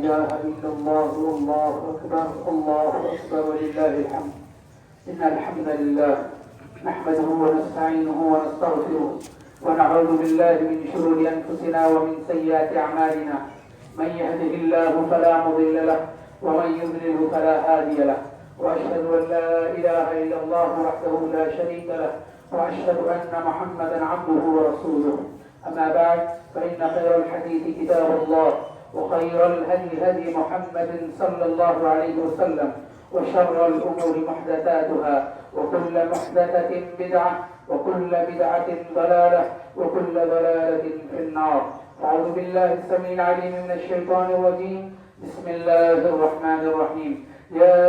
إله إلا الله والله أكبر الله أكبر ولله الحمد. إن الحمد لله نحمده ونستعينه ونستغفره ونعوذ بالله من شرور أنفسنا ومن سيئات أعمالنا. من يهده الله فلا مضل له ومن يضلل فلا هادي له. وأشهد أن لا إله إلا الله وحده لا شريك له وأشهد أن محمدا عبده ورسوله. أما بعد فإن خير الحديث كتاب الله وخير الهدي هدي محمد صلى الله عليه وسلم وشر الأمور محدثاتها وكل محدثة بدعة وكل بدعة ضلالة وكل ضلالة في النار. أعوذ بالله السميع العليم من الشيطان الرجيم. بسم الله الرحمن الرحيم. يا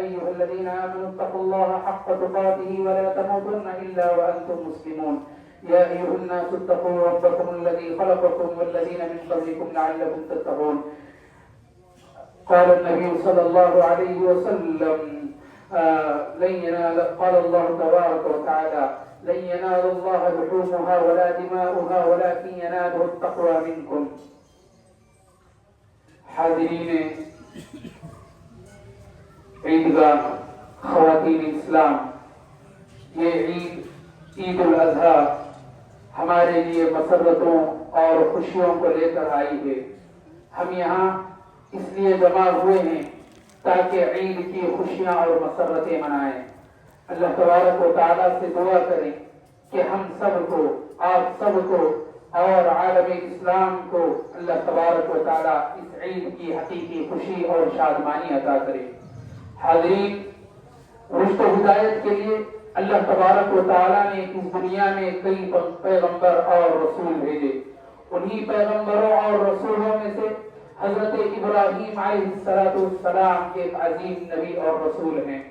أيها الذين آمنوا اتقوا الله حق تقاته ولا تموتن إلا وأنتم مسلمون. يا أيها الناس اتقوا ربكم الذي خلقكم والذين من قبلكم لعلكم تتقون. قال النبي صلى الله عليه وسلم قال الله تبارك وتعالى لن ينال الله لحومها ولا دماؤها ولكن يناله التقوى منكم. حاضرین عیدگاہ، خواتین اسلام، یہ عید الاضحیٰ ہمارے لیے مسرتوں اور خوشیوں کو لے کر آئی ہے. ہم یہاں اس لیے جمع ہوئے ہیں تاکہ عید کی خوشیاں اور مسرتیں منائیں. اللہ تبارک و تعالیٰ سے دعا کریں کہ ہم سب کو، آپ سب کو اور عالم اسلام کو اللہ تبارک و تعالیٰ اس عید کی حقیقی خوشی اور شادمانی عطا کرے. حاضرین، رشد و ہدایت کے لیے اللہ تبارک و تعالیٰ نے اس دنیا میں کئی پیغمبر اور رسول بھیجے. انہی پیغمبروں اور رسولوں میں سے حضرت ابراہیم علیہ السلام کے ایک عظیم نبی اور رسول ہیں.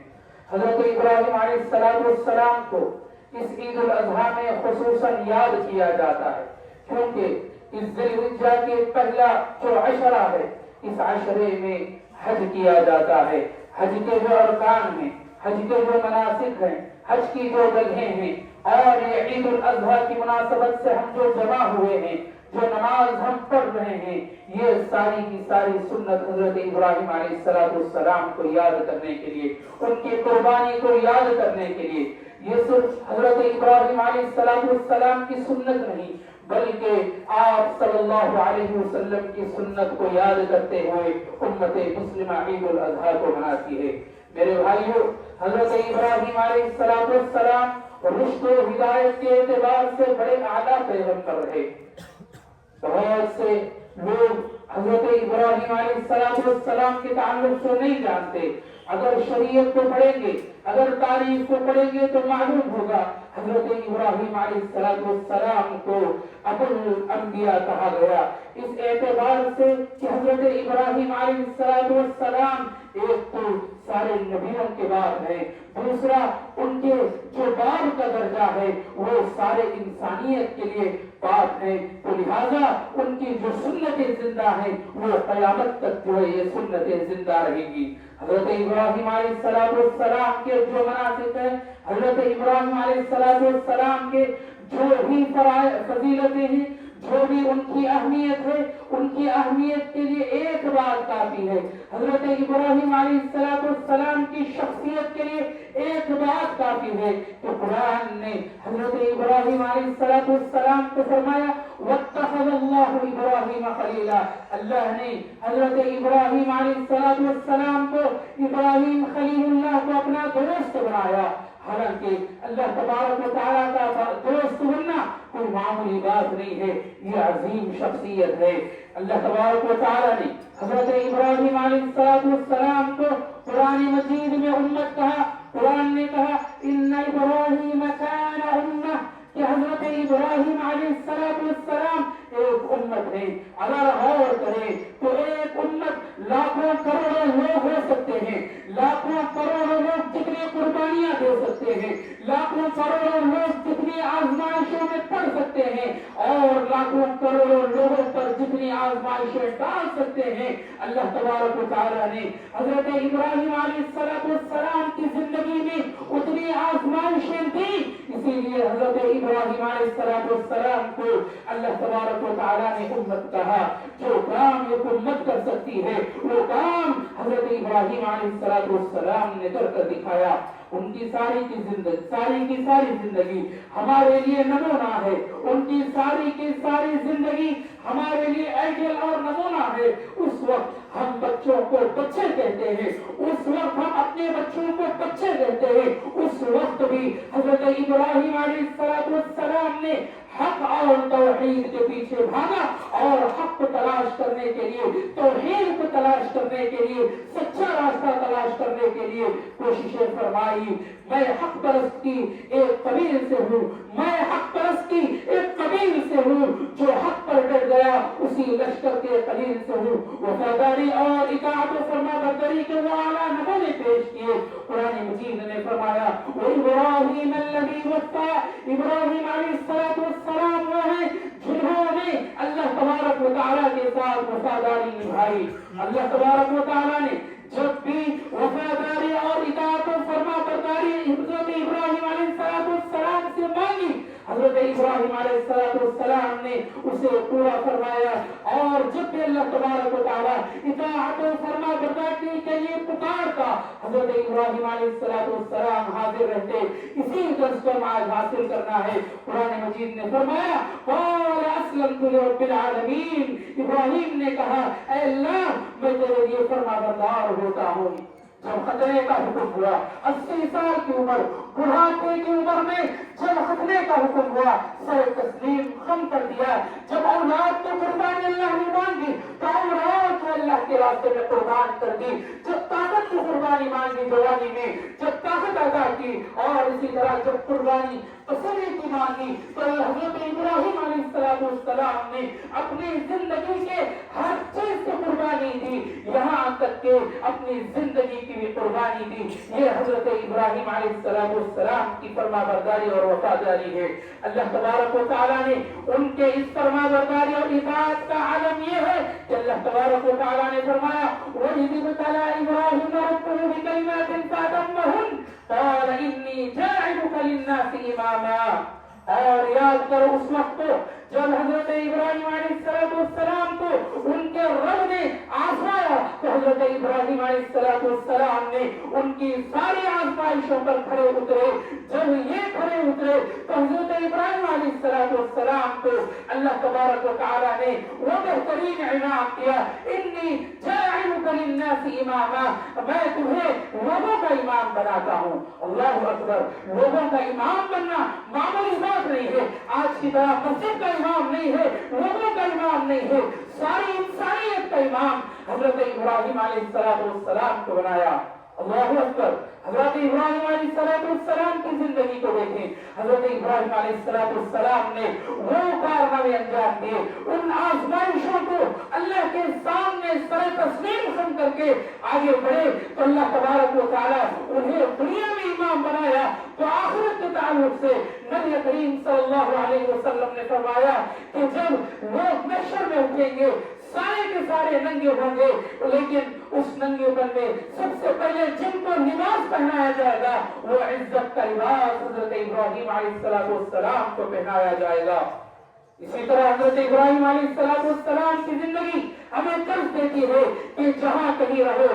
حضرت ابراہیم علیہ السلام کو اس عید الاضحیٰ میں خصوصاً یاد کیا جاتا ہے کیونکہ اس ذی الحجہ کے پہلا جو عشرہ ہے، اس عشرے میں حج کیا جاتا ہے. حج کے جو ارکان ہیں، حج کے جو مناسک ہیں، حج کی جو جگہیں ہیں، اور یہ عید الاضحیٰ کی مناسبت سے ہم جو جمع ہوئے ہیں، جو نماز ہم پڑھ رہے ہیں، یہ ساری کی ساری سنت حضرت ابراہیم علیہ السلام کو یاد کرنے کے لیے، ان کی قربانی کو یاد کرنے کے لیے. یہ صرف حضرت ابراہیم علیہ السلام کی سنت نہیں بلکہ آپ صلی اللہ علیہ وسلم کی سنت کو یاد کرتے ہوئے امت مسلمہ عید الاضحیٰ کو مناتی ہے. میرے بھائیو، حضرت ابراہیم علیہ السلام رشد و ہدایت کے اعتبار سے بڑے اعلیٰ پیغمبر رہے. بہت سے لوگ حضرت ابراہیم علیہ السلام کے تعلق سے نہیں جانتے. اگر شریعت کو پڑھیں گے، اگر تاریخ کو پڑھیں گے تو معلوم ہوگا حضرت ابراہیم علیہ السلام کو ابو الانبیاء کہا گیا، اس اعتبار سے کہ حضرت ابراہیم علیہ السلام ایک تو سارے نبیوں کے بعد ہے، دوسرا ان کے جو باپ کا درجہ ہے وہ سارے انسانیت کے لیے بات ہے. تو لہذا ان کی جو سنتیں زندہ ہیں وہ قیامت تک جو ہے یہ سنتیں زندہ رہیں گی. حضرت ابراہیم علیہ السلام کے جو مناسک ہیں، حضرت ابراہیم علیہ السلام کے جو بھی فضیلتیں ہیں، جو بھی ان کی اہمیت ہے، ان کی اہمیت کے لیے ایک بات کافی ہے. حضرت ابراہیم علیہ السلام کی شخصیت کے لیے ایک بات کافی ہے کہ قرآن نے حضرت ابراہیم علیہ السلام کو فرمایا وَاتَّخَذَ اللَّهُ إِبْرَاهِيمَ خَلِيلًا. اللہ نے حضرت ابراہیم علیہ السلام کو، ابراہیم خلیل اللہ کو اپنا دوست بنایا. حالانکہ اللہ تبارک و تعالیٰ کا دوست بننا کوئی معمولی بات نہیں ہے، یہ عظیم شخصیت ہے. اللہ تبارک و تعالیٰ نے حضرت ابراہیم علیہ السلام کو قرآن مجید میں امت کہا. قرآن نے کہا ان ابراہیم کان امہ، کہ حضرت ابراہیم علیہ السلام ایک امت ہے. اگر غور کریں تو ایک امت لاکھوں کروڑوں لوگ ہو سکتے ہیں، لاکھوں کروڑوں لوگ جتنی قربانیاں دے سکتے ہیں، لاکھوں کروڑوں لوگ جتنی آزمائشوں میں پڑ سکتے ہیں، اور لاکھوں کروڑوں لوگوں پر جتنی آزمائشیں ڈال سکتے ہیں، اللہ تبارک و تعالیٰ نے حضرت ابراہیم علیہ السلام کی زندگی میں اتنی آزمائشیں دی. اسی لیے حضرت ابراہیم علیہ السلام کو اللہ تبارک و تعالیٰ نے امت کہا. جو کام ایک امت کر سکتی ہے وہ کام حضرت ابراہیم علیہ السلام نے کر کر دکھایا. ان کی ساری زندگی ہمارے لیے نمونہ ہے. ان کی ساری زندگی ہمارے لیے آئیڈیل اور نمونہ ہے. اس وقت ہم بچوں کو بچے کہتے ہیں, اس وقت ہم اپنے بچوں کو بچے کہتے ہیں. اس وقت بھی حضرت ابراہیم علیہ السلام نے حق اور توحید کے پیچھے بھاگا اور حق کو تلاش کرنے کے لیے, توحید کو تلاش کرنے کے لیے, سچا راستہ تلاش کرنے کے لیے کوششیں فرمائی. میں حق پرست کی ایک قبیل سے ہوں, میں حق پرست کی ایک قبیل سے ہوں. جو حق پر ڈٹ گیا اسی لشکر کے قبیل سے ہوں. وفاداری اور اطاعت و فرما برداری کے وہ اعلیٰ نمونے پیش کیے. قرآن مجید نے فرمایا وَإِبْرَاهِيمَ الَّذِي وَفَّى, ابراہیم علیہ السلام وہ ہیں جنہوں نے اللہ تبارک و تعالیٰ کے ساتھ وفاداری نبھائی. اللہ تبارک و تعالیٰ نے جب بھی وفاداری اور اطاعت و فرما برداری حضرت ابراہیم علیہ السلام سے مانگی, حضرت ابراہیم علیہ السلام نے اسے پورا فرمایا. اور جب بھی اللہ تبارک و تعالیٰ اطاعت و فرما برداری کے لیے پکارتا, حضرت ابراہیم علیہ السلام حاضر رہتے. اسی درس کو آج حاصل کرنا ہے. قرآن مجید نے فرمایا قال اسلمت لرب العالمین, ابراہیم نے کہا اے اللہ میں تیرے لیے فرما بردار ہوتا ہوں. جب ختنے کا حکم ہوا, 80 سال کی عمر, بڑھاپے کی عمر میں جب ختنے کا حکم ہوا, سر تسلیم خم کر دیا. جب اولاد تو قربانی اللہ نے مانگی تو اولاد کو اللہ کے راستے میں قربان کر دی. جب طاقت کی قربانی مانگی جوانی میں, جب طاقت ادا کی, اور اسی طرح جب قربانی پسندی کی مانگی تو حضرت ابراہیم علیہ السلام نے اپنی زندگی کے ہر چیز کو قربانی دی, یہاں تک کہ اپنی زندگی کی بھی قربانی دی. یہ حضرت ابراہیم علیہ السلام کی فرما برداری اور وفاداری ہے. اللہ تبارک و تعالیٰ نے ان کے اس فرما برداری اور اطاعت کا عالم یہ ہے کہ اللہ تبارک و تعالیٰ نے فرمایا وَإِذِ ابْتَلَىٰ إِبْرَاهِيمَ رَبُّهُ بِكَلِمَاتٍ فَأَتَمَّهُنَّ قَالَ إِنِّي جَاعِلُكَ لِلنَّاسِ إِمَامًا. اور یاد کرو اس وقت کو جب حضرت ابراہیم علیہ السلام کو ان کے رب نے آزمایا تو حضرت ابراہیم علیہ السلام نے ان کی ساری آزمائشوں پر کھڑے اترے. جب یہ کھڑے اترے تو حضرت ابراہیم علیہ السلام کو اللہ تبارک و تعالیٰ نے وہ بہترین انعام دیا, انی جاعلک للناس اماما, میں تمہیں لوگوں کا امام بناتا ہوں. اللہ اکبر. لوگوں کا امام بننا معمولی بات نہیں ہے. آج کی طرح مسجد کا امام نہیں ہے, لوگوں کا امام نہیں ہے, ساری انسانیت کا امام حضرت ابراہیم علیہ السلام کو بنایا. اللہ اکبر. حضرت ابراہیم علیہ السلام کی زندگی کو دیکھیں. حضرت ابراہیم علیہ السلام نے وہ کارنامے انجام دیے, ان آزمائشوں کو اللہ کے سامنے سر تسلیم خم کر کے آگے بڑھے تو اللہ تبارک و تعالیٰ انہیں دنیا میں امام بنایا. تو آخرت کے تعلق سے نبی کریم صلی اللہ علیہ وسلم نے فرمایا کہ جب لوگ محشر میں اٹھیں گے سارے کے سارے ننگے ہوں گے, لیکن اس ننگے پن میں سب سے پہلے جن کو لباس پہنایا جائے گا وہ عزت کا لباس حضرت ابراہیم علیہ السلام کو پہنایا جائے گا. اسی طرح حضرت ابراہیم علیہ السلام کی زندگی ہمیں درس دیتی ہے کہ جہاں کہیں رہو,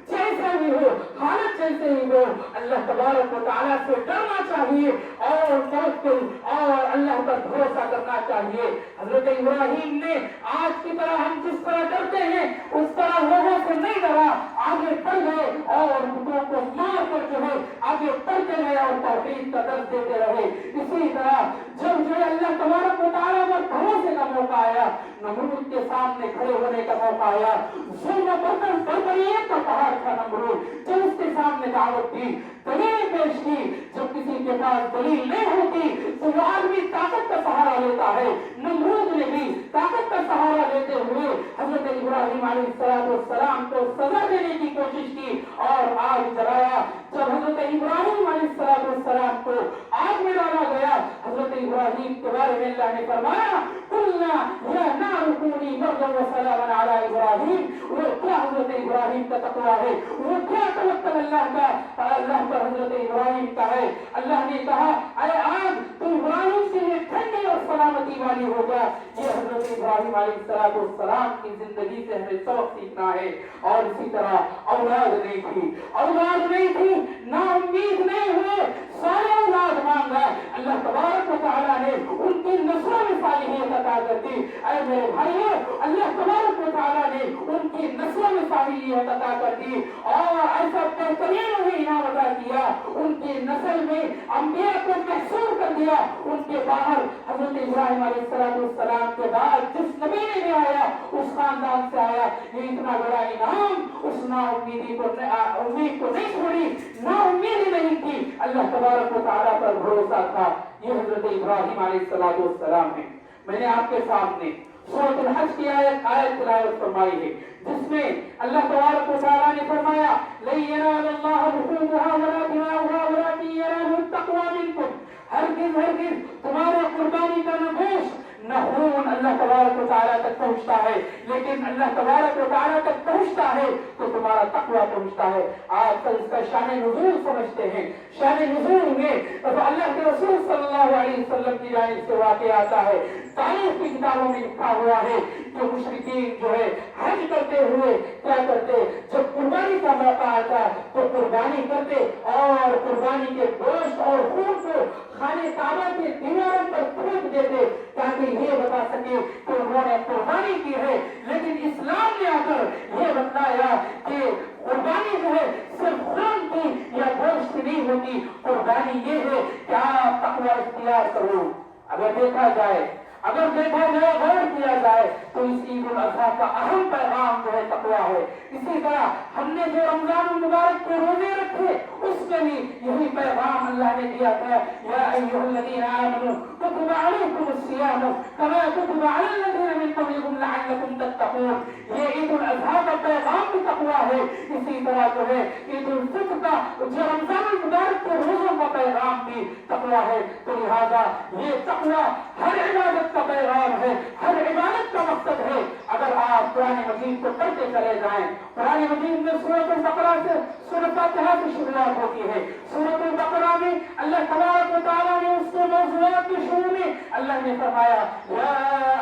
جیسا بھی ہو, حالت جیسے ہی ہو, اللہ تبارک و تعالیٰ سے ڈرنا چاہیے اور توکل اور اللہ پر بھروسہ کرنا چاہیے. حضرت ابراہیم نے آج کی طرح ہم جس طرح ڈرتے ہیں اس طرح لوگوں سے نہیں ڈرا, آگے بڑھ گئے اور لوگوں کو مار کر جو ہے آگے بڑھتے رہے اور توحید کا درس دیتے رہے. اسی طرح جب جو اللہ تبارک و تعالیٰ پر بھروسے کا موقع آیا, نمرود کے سامنے کھڑے ہونے کا موقع آیا, ظلم و بربریت کا پہاڑ تھا نمرود, جب اس کے سامنے دعوت دی, دلیل پیش کی, جب کسی کے پاس دلیل نہیں ہوتی تو وہ آدمی طاقت کا سہارا لیتا ہے. نمرود نے بھی طاقت کا سہارا لیتے ہوئے حضرت ابراہیم علیہ السلام کو سزا دینے کی کوشش کی اور آگ جلایا. جب حضرت ابراہیم علیہ السلام کو آگ میں ڈالا گیا, حضرت ابراہیم کے بارے میں اللہ نے فرمایا قلنا یا نار کونی بردا و سلاما علی ابراہیم. وہ کیا حضرت حضرت ابراہیم کا تقویٰ ہے، وہ کیا توکل اللہ پر حضرت ابراہیم کا ہے۔ اللہ نے کہا اے آگ تو ابراہیم سے یہ ٹھنڈی اور سلامتی والی ہو جا۔ یہ حضرت ابراہیم علیہ السلام کی زندگی سے ہمیں سبق سیکھنا ہے۔ اور اسی طرح اولاد نہیں تھی، نا امید نہیں ہوئے، سارے اولاد مانگا، اللہ تبارک و تعالیٰ نے ان کی نسلوں میں صالحیت عطا کر دی۔ اے میرے بھائیو، اللہ تبارک و تعالیٰ نے ان کی نسلوں میں صالحیت عطا کر دی اور ایسا بہترین انہیں انعام عطا کیا، ان کی نسل میں انبیاء کو محصور کر دیا۔ ان کے باہر حضرت ابراہیم علیہ السلام کے بعد جس نبی نے بھی آیا اس خاندان سے آیا۔ یہ اتنا بڑا انعام اس نا امید کو نہیں چھوڑی، نا امیدی نہیں کی، اللہ تبارک و تعالیٰ پر بھروسہ تھا۔ یہ حضرت ابراہیم علیہ السلام ہے۔ میں نے آپ کے سامنے سورۃ الحج کی آیت تلاوت فرمائی ہے، جس میں اللہ تبارک و تعالیٰ نے فرمایا لَن يَنَالَ اللَّهَ لُحُومُهَا وَلَا دِمَاؤُهَا وَلَكِن يَنَالُهُ التَّقْوَىٰ مِنكُمْ۔ ہرگز تمہارے قربانی کا نہ گوشت نہ خون اللہ تبارک و تعالیٰ تک پہنچتا ہے، لیکن اللہ تبارک و تعالیٰ تک پہنچتا ہے تو تمہارا تقویٰ پہنچتا ہے۔ آج کل اس کا شان نزول سمجھتے ہیں، شان نزول میں تو اللہ کے رسول صلی اللہ علیہ وسلم کی جانب سے واقع آتا ہے۔ تاریخ کی کتابوں میں لکھا ہوا ہے کہ مشرکین جو ہے حج کرتے ہوئے کیا کرتے، جب قربانی کا موقع آتا تو قربانی کرتے اور قربانی کے گوشت اور خون کو خانے کعبہ کے دیواروں پر پھینک دیتے تاکہ یہ بتا سکے کہ انہوں نے قربانی کی ہے۔ لیکن اسلام نے آ کر یہ بتایا کہ قربانی جو ہے صرف خون کی یا گوشت کی نہیں ہوتی، قربانی یہ ہے کہ آپ تقویٰ اختیار کرو۔ اگر دیکھا جائے غور کیا جائے تو اس عید الاضحیٰ کا اہم پیغام جو ہے تقویٰ ہے۔ اسی طرح ہم نے جو رمضان المبارک کے روزے رکھے اس میں بھی یہی پیغام اللہ نے دیا تھا، یا ایھا الذین آمنوا کتب علیکم الصیام کما کتب علی الذین من قبلکم لعلکم تتقون۔ یہ عید الاضحیٰ کا پیغام بھی تقویٰ ہے۔ اسی طرح جو ہے عید الفطر کا جو رمضان المبارک کے روزوں کا پیغام بھی تقویٰ ہے۔ تو لہذا یہ تقویٰ ہر عبادت کا پیغام ہے، ہر عبادت کا مقصد ہے۔ اگر آپ قرآن مجید کو پڑھتے چلے جائیں، قرآن مجید میں سورۃ البقرہ سے سورۃ فاتحہ کی شروعات ہوتی ہے۔ سورۃ البقرہ میں اللہ تبارک و تعالیٰ نے اس کے موضوعات کے شروع میں اللہ نے فرمایا یا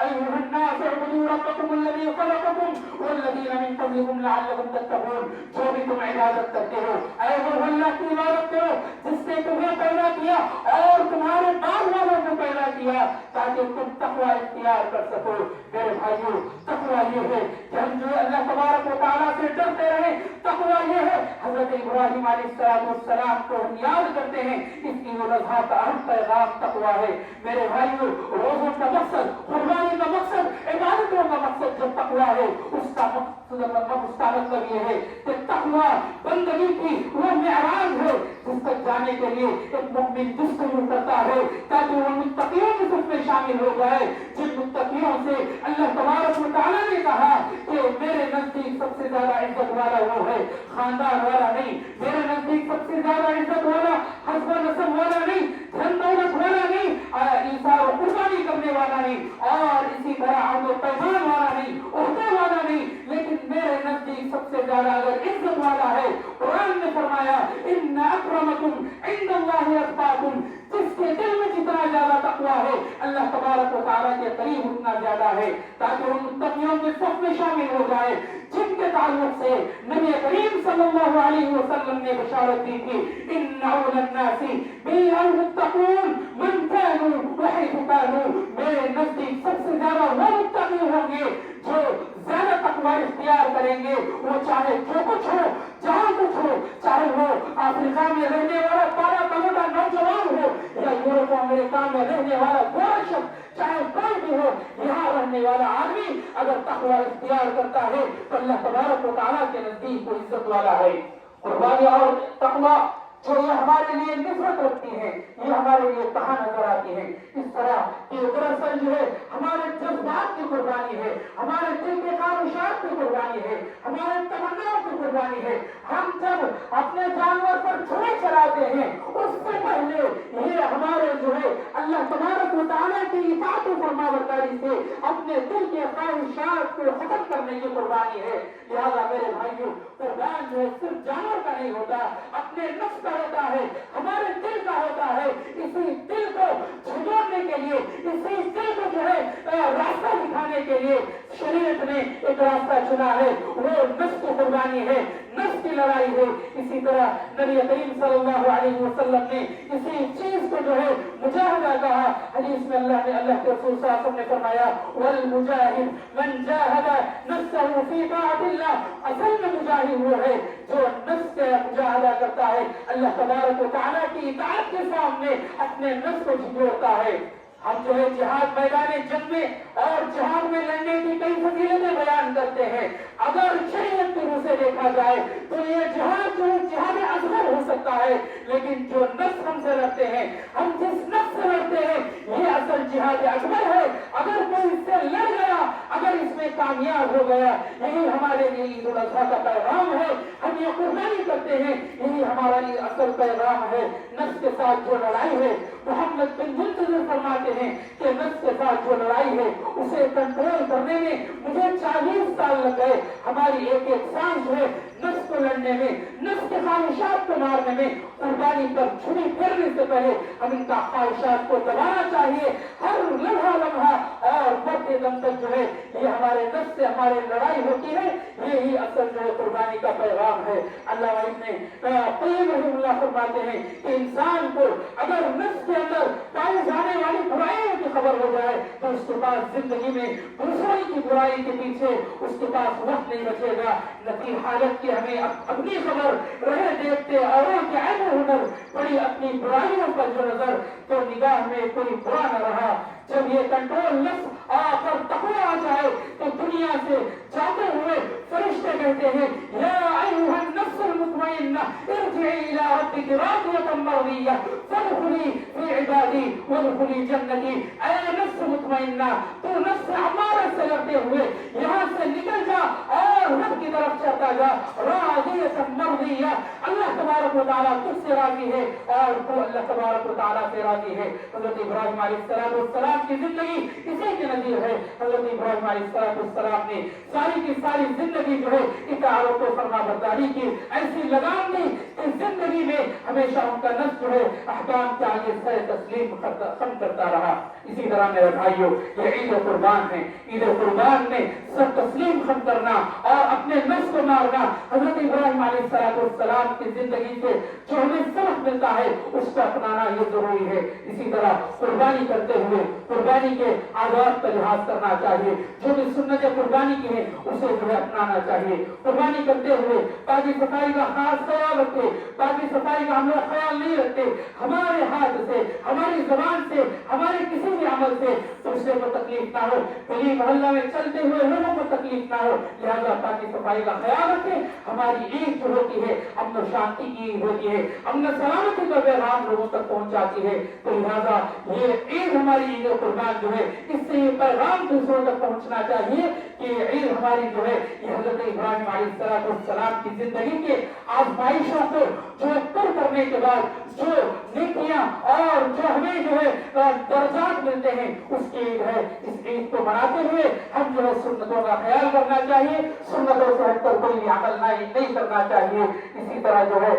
ایھا الناس اعبدوا ربکم الذی خلقکم والذین من قبلکم لعلکم تتقون۔ جو بھی تم عبادت کرتے ہو اے وہ اللہ کی عبادت کرو جس نے تمہیں پیدا کیا اور تمہارے بعد والوں کو پیدا کیا تاکہ تم تقویٰ اختیار کر سکو۔ میرے بھائیوں، تقویٰ یہ ہے کہ ہم جو اللہ تبارک و تعالیٰ سے ڈرتے رہیں۔ تقویٰ یہ ہے حضرت ابراہیم علیہ السلام کو ہم یاد کرتے ہیں۔ اس عید الاضحیٰ کا اہم پیغام تقویٰ ہے۔ میرے بھائیوں، روزوں کا مقصد، قربانی کا مقصد، عبادتوں کا مقصد جو تقویٰ ہے اس کا مطلب یہ ہے کہ تقویٰ بندگی کی وہ معراج ہے جس تک جانے کے لیے ایک مومن جستجو کرتا ہے تاکہ وہ متقیوں کے صف میں شامل ہو جائے، جن متقیوں سے اللہ تبارک و تعالیٰ نے کہا کہ میرے نزدیک سب سے زیادہ عزت والا وہ ہے، خاندان والا نہیں، میرے نزدیک سب سے زیادہ عزت والا حسب و نسب والا نہیں، دھن دولت والا نہیں، ایثار و قربانی کرنے والا نہیں، اور اسی طرح عہد و پیمان والا نہیں، عہدے والا نہیں، لیکن میرے نزدیک سب سے زیادہ اگر عزت والا ہے، قرآن نے فرمایا ان اکرمکم عند اللہ اتقاکم، جس کے دل میں جتنا زیادہ تقویٰ ہے اللہ تبارک و تعالیٰ کے قریب اتنا زیادہ ہے، تاکہ ان متقیوں کے صف میں شامل ہو جائے جن کے تعلق سے نبی کریم صلی اللہ علیہ وسلم نے بشارت دی تھی ان اول الناس بالمتقون من كانوا وحيث كانوا۔ میرے نزدیک سب سے زیادہ وہ متقی ہوں گے جو زیادہ تقویٰ اختیار کریں گے، وہ چاہے جو کچھ ہو، جہاں کچھ ہو، چاہے وہ افریقہ میں رہنے والا کالا کلوٹا نوجوان ہو یا یورپ و امریکہ میں رہنے والا گورا شخص، چاہے کوئی بھی ہو، یہاں رہنے والا آدمی اگر تقویٰ اختیار کرتا ہے تو اللہ تبارک و تعالیٰ کے نزدیک وہ عزت والا ہے۔ قربانی اور تقویٰ جو یہ ہمارے لیے نفرت رکھتی ہے، یہ ہمارے لیے کہاں نظر آتی ہے، اس طرح کہ دراصل جو ہے ہمارے جذبات کی قربانی ہے، ہمارے دل کے خواہشات کی قربانی ہے، ہمارے تمناؤں کی قربانی ہے. ہم جب اپنے جانور پر چھری چلاتے ہیں اس سے پہلے یہ ہمارے جو ہے اللہ تبارک و تعالیٰ کی اطاعت و فرما برداری سے اپنے دل کے خواہشات کو ختم کرنے کی قربانی ہے. لہذا میرے بھائیوں قربان جو ہے صرف جانور کا نہیں ہوتا, اپنے نفس کا ہوتا ہے, ہمارے دل کا ہوتا ہے. اسی دل کو جھجوڑنے کے لیے, اسی دل کو جو ہے راستہ دکھانے کے لیے شریعت نے ایک راستہ چنا ہے, وہ نفس کی قربانی ہے, نفس کی لڑائی ہے. اسی طرح نبی کریم صلی اللہ علیہ وسلم نے اسی چیز کو جو ہے مجاہدہ کہا. حدیث میں اللہ کے رسول صلی اللہ علیہ وسلم نے فرمایا والمجاہد من جاہد نفسه فی طاعت اللہ. اصل میں مجاہد وہ ہے جو نفس سے مجاہدہ کرتا ہے, اللہ تبارک و تعالیٰ کی اطاعت کے سامنے اپنے نفس کو جھجوڑتا ہے. ہم جو ہے جہاد میدان جنگ میں اور جہاد میں لڑنے کی کئی فضیلتیں بیان کرتے ہیں. اگر شریعت کی روح سے دیکھا جائے تو یہ جہاد جو ہے جہاد اصغر ہو سکتا ہے, لیکن جو نفس ہم سے لڑتے ہیں, ہم جس نفس سے لڑتے ہیں یہ اصل جہاد اکبر ہے. اگر کوئی اس سے لڑ گیا, اگر اس میں کامیاب ہو گیا, یہی ہمارے لیے عید الاضحیٰ کا پیغام ہے. ہم یہ قربانی کرتے ہیں, یہی ہمارا لیے اصل پیغام ہے. نفس کے ساتھ جو لڑائی ہے, محمد بن منتظر فرماتے ہیں کہ نفس کے ساتھ جو لڑائی ہے اسے کنٹرول کرنے میں مجھے 40 سال لگ گئے. ہماری ایک ایک سانس جو ہے نفس کو لڑنے میں, نفس کے خواہشات کو مارنے میں, قربانی پر چھری پھیرنے سے پہلے ہم ان کا خواہشات کو دبانا چاہیے. ہر لمحہ اور مرتے دم تک جو ہے یہ ہمارے نفس سے ہماری لڑائی ہوتی ہے. یہی اصل جو ہے قربانی کا پیغام ہے. اللہ ابن قیم رحمہ اللہ فرماتے ہیں کہ انسان کو اگر نفس کے اندر پائی جانے والی برائیوں کی خبر ہو جائے تو اس کے پاس زندگی میں دوسروں کی برائی کے پیچھے اس کے پاس وقت نہیں بچے گا. نتی حالت کی ہمیں اپنی خبر رہے دیکھتے اوروں کے عین ہنر پڑی اپنی برائیوں پر جو نظر تو نگاہ میں کوئی برا نہ رہا. جب یہ کنٹرول نفس پر تقوی آ جائے تو دنیا سے جاتے ہوئے فرشتے کہتے ہیں یا ایھا النفس المطمئنہ ارجعی الی ربک راضیۃ مرضیہ فادخلی فی عبادی وادخلی جنتی. اے نفس مطمئنہ, تو نفس امارہ سے لڑتے ہوئے یہاں سے نکل جا اور رب کی طرف چلتا جا. راضیۃ مرضیہ, اللہ تبارک و تعالیٰ تجھ سے راضی ہے اور تو اللہ تبارک و تعالیٰ سے راضی ہے. حضرت ابراہیم علیہ السلام کی زندگی اسی کے نظیر ہے. حضرت ابراہیم علیہ السلام نے ساری کی ساری زندگی جو ہے اطاعت و فرما برداری کی ایسی لگام دی کہ زندگی میں ہمیشہ ان کا نفس جو ہے احکام کے آگے سر تسلیم ختم کرتا رہا. اسی طرح میرے بھائیوں یہ عید قربان ہے. عید قربان میں سر تسلیم ختم کرنا اور اپنے نفس کو مارنا حضرت ابراہیم علیہ السلام کی زندگی سے جو ہمیں سبق ملتا ہے اس کو اپنانا یہ ضروری ہے. اسی طرح قربانی کرتے ہوئے قربانی کے آداب کا لحاظ کرنا چاہیے. جو بھی سنت قربانی کی ہے اسے جو ہے اپنانا چاہیے. قربانی کرتے ہوئے پاکی صفائی کا خاص خیال رکھتے. پاکی صفائی کا ہم لوگ خیال نہیں رکھتے. ہمارے ہاتھ سے, ہماری زبان سے, ہمارے کسی بھی عمل سے دوسرے کو تکلیف نہ ہو, گلی محلہ میں چلتے ہوئے لوگوں کو تکلیف نہ ہو. لہذا پاکی صفائی کا خیال رکھیں. ہماری عید جو ہوتی ہے امن و شانتی کی عید ہوتی ہے, امن و سلامتی کا پیغام لوگوں تک پہنچاتی ہے. تو لہذا یہ عید ہماری عید قربان جو ہے اس سے یہ پیغام دوسروں تک پہنچنا چاہیے کہ عید ہماری جو ہے یہ حضرت ابراہیم علیہ السلام کی زندگی کے آزمائشوں کو جو ہے پر کرنے کے بعد جو نیکیاں اور جو ہمیں جو ہے درجات ملتے ہیں اس کی عید ہے. اس عید کو مناتے ہوئے ہم جو ہے سنتوں کا خیال کرنا چاہیے. سنتوں سے ہٹ کر کوئی بھی عمل نہیں کرنا چاہیے. اسی طرح جو ہے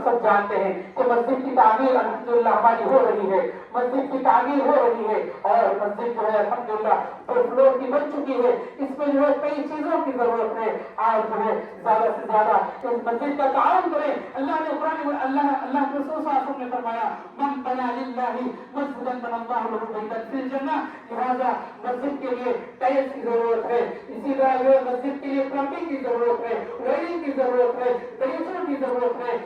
سب جانتے ہیں کہ مسجد کی تعمیر الحمدللہ ہماری ہو رہی ہے. مسجد کی تعمیر ہو رہی ہے اور مسجد جو ہے الحمدللہ 2 فلور کی بن چکی ہے. اس میں جو ہے کئی چیزوں کی ضرورت ہے. آج جو ہے زیادہ سے زیادہ اس مسجد کا تعاون کریں. اللہ نے قرآن میں اللہ کے رسول صلی اللہ علیہ وسلم نے فرمایا من بنا للہ مسجدا بنى الله له بيتا في الجنہ. لہذا مسجد کے لیے ٹائلس کی ضرورت ہے. اسی طرح جو مسجد کے لیے پلمبنگ کی ضرورت ہے, وائرنگ کی ضرورت ہے, ڈریچر کی ضرورت ہے,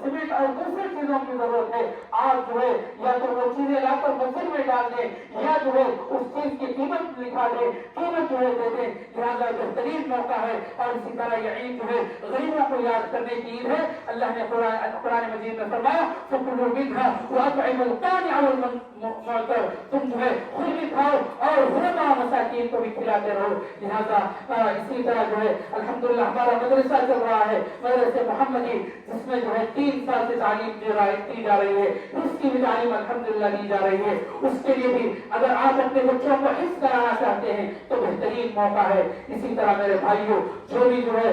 سیمنٹ اور دوسری چیزوں کی ضرورت ہے. آج جو ہے یا تو وہ چیزیں لا کر مسجد میں ڈال دیں یا جو ہے اس چیز کی قیمت لکھا دے، قیمت جو ہے دے دیں، لہٰذا بہترین موقع ہے۔ اور اسی طرح یہ عید جو ہے غریبوں کو یاد کرنے کی عید ہے۔ اللہ نے قرآن مجید میں فرمایا فَكُلُوا مِنْهَا وَأَطْعِمُوا الْقَانِعَ وَالْمُعْتَرَ، تم جو ہے خود بھی کھاؤ اور غربا مساکین کو بھی کھلاتے رہو۔ لہٰذا اسی طرح جو ہے الحمدللہ ہمارا مدرسہ چل رہا ہے، مدرسہ محمدی، جس میں جو ہے 3 سال سے تعلیم دی جا رہی ہے، اس کی بھی تعلیم الحمدللہ دی جا رہی ہے۔ اس کے لیے بھی اگر آپ اپنے بچوں کو حفظ کرانا چاہتے ہیں تو بہترین موقع ہے۔ اسی طرح میرے بھائیوں جو بھی جو ہے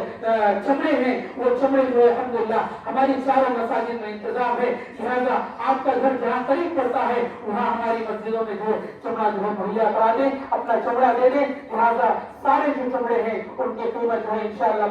چمڑے ہیں، وہ چمڑے جو ہے الحمدللہ ہماری چاروں مساجد میں انتظام ہے، لہٰذا آپ کا گھر جہاں قریب پڑتا ہے وہاں ہماری مسجدوں میں جو ہے چمڑا جو ہے مہیا کرا دیں، اپنا چمڑا دے دیں۔ لہٰذا سارے جو چمڑے ہیں ان کی قیمت جو ہے انشاءاللہ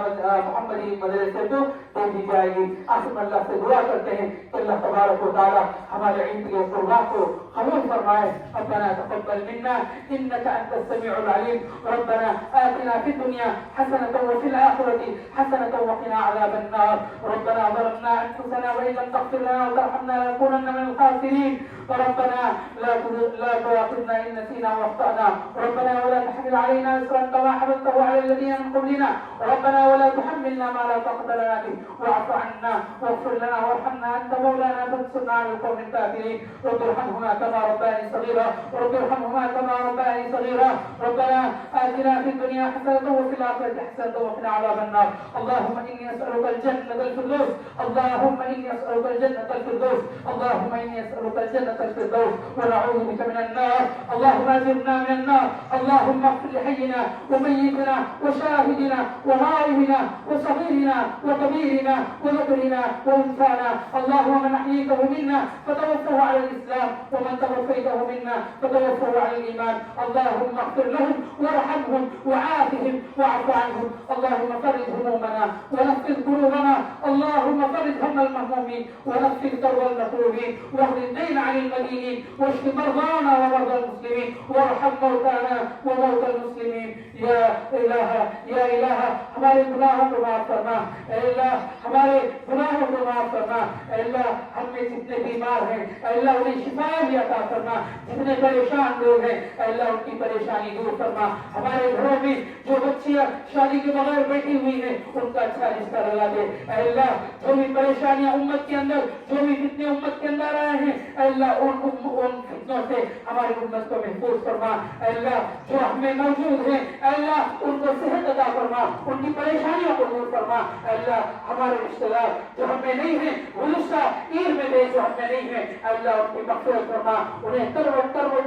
محمدی مدرسے کو دے دی جائے گی۔ آخر اللہ سے دعا کرتے ہیں کہ اللہ تبارک و تعالی ہمارے عید کے قربان کو قبول فرمائے۔ ربنا تقبل منا انك انت السميع العليم، ربنا آتنا في الدنيا حسنة وفي الآخرة حسنة وقنا عذاب النار، ربنا ظلمنا أنفسنا وإن لم تغفر لنا وترحمنا لنكونن من الخاسرين، ربنا لا تؤاخذنا إن نسينا وأخطأنا، ربنا ولا تحمل علينا إصرا كما حملته على الذين من قبلنا، ربنا ولا تحملنا ما لا طاقة لنا به، واعف عنا واغفر لنا وارحمنا أنت مولانا فانصرنا على القوم الكافرين، رب ارحمهما كما ربياني صغيرا، رب ارحمهما كما ربياني صغيرا، ربنا آتنا في الدنيا حسنة وفي الآخرة حسنة وقنا عذاب النار، اللهم إني أسألك الجنة الفردوس، اللهم إني أسألك الجنة الفردوس، اللهم إني أسألك الجنة الفردوس ونعوذ بك من النار، اللهم أجرنا من النار، اللهم اغفر لحينا وميتنا وشاهدنا وغائبنا وصغيرنا وكبيرنا وذكرنا وأنثانا، اللهم من أحييته منا فتوفه على الإسلام ومن توفيته منا فتوفه على الإيمان، اللهم اغفر لهم وارحمهم وعافهم واعف عنهم، اللهم فرج همومنا ونفذ كروبنا، اللهم فرج هم المهمومين ونفذ كرب المكروبين، واغفر الدين عن المدينين، واشف مرضانا ومرضى المسلمين، وارحم موتانا وموتى المسلمين، یا الہ ہمارے گناہوں کو معاف فرما، اے اللہ ہمارے گناہوں کو معاف فرما، اے اللہ ہم میں جتنے بیمار ہیں اے اللہ انہیں شفا بھی عطا فرما، جتنے پریشان لوگ ہیں اے اللہ ان کی پریشانی دور فرما، ہمارے گھروں میں جو بچیاں شادی کے بغیر بیٹھی ہوئی ہیں ان کا اچھا رشتہ لگا دے، اے اللہ جو بھی پریشانیاں امت کے اندر، جو بھی فتنے امت کے اندر آئے ہیں اے اللہ ان فتنوں سے ہماری امت کو محفوظ فرما، اے اللہ جو ہمیں موجود ہیں اے اللہ ان کو صحت عطا فرما، ان کی پریشانیوں کو دور فرما، اے اللہ ہمارے رشتہ دار جو ہم میں نہیں ہیں گزشتہ عید میں دے جو ہم میں نہیں ہیں اے اللہ ان کی مغفرت فرما، انہیں تر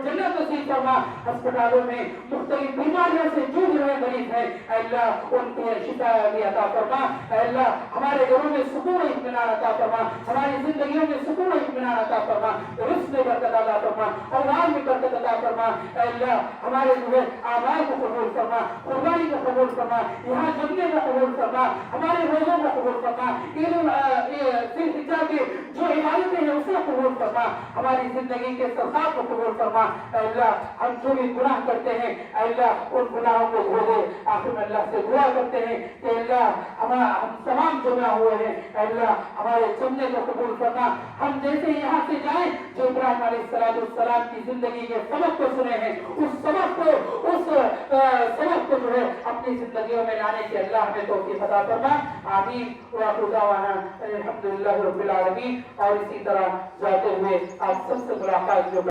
جنت نصیب فرما، ہسپتالوں میں مختلف بیماریوں سے جوجھ رہے مریض ہیں اے اللہ ان کو شفا بھی عطا فرما، اے اللہ ہمارے گھروں میں سکون و اطمینان عطا فرما، ہماری زندگیوں میں سکون و اطمینان عطا فرما، رزق میں برکت عطا فرما، اولاد میں برکت عطا فرما، اے اللہ ہمارے جو ہے اعمال کو قبول فرما، قربانی کو قبول فرما، یہاں جمنے کو قبول فرما، ہمارے روزوں کو قبول فرما، عید الفطر کی جو عبادتیں ہیں اسے قبول فرما، ہماری زندگی کے صدقات کو قبول فرما، اے اللہ ہم جو بھی گناہ کرتے ہیں اے اللہ ان گناہوں کو دھو دے، آخر میں اللہ سے دعا کرتے ہیں کہ اللہ ہم تمام جمع ہوئے ہیں اے اللہ ہمارے جمنے کو قبول فرما، ہم جیسے یہاں سے جائیں جو ابراہیم علیہ السلام کی زندگی کے سبق کو سنے ہیں اس سبق کو جو ہے اپنی زندگیوں میں لانے کی اللہ ہمیں توفیق عطا فرما، آمین وآخر دعوانا الحمدللہ رب العالمین۔ اور اسی طرح جاتے ہوئے آپ سب سے ملاقات جو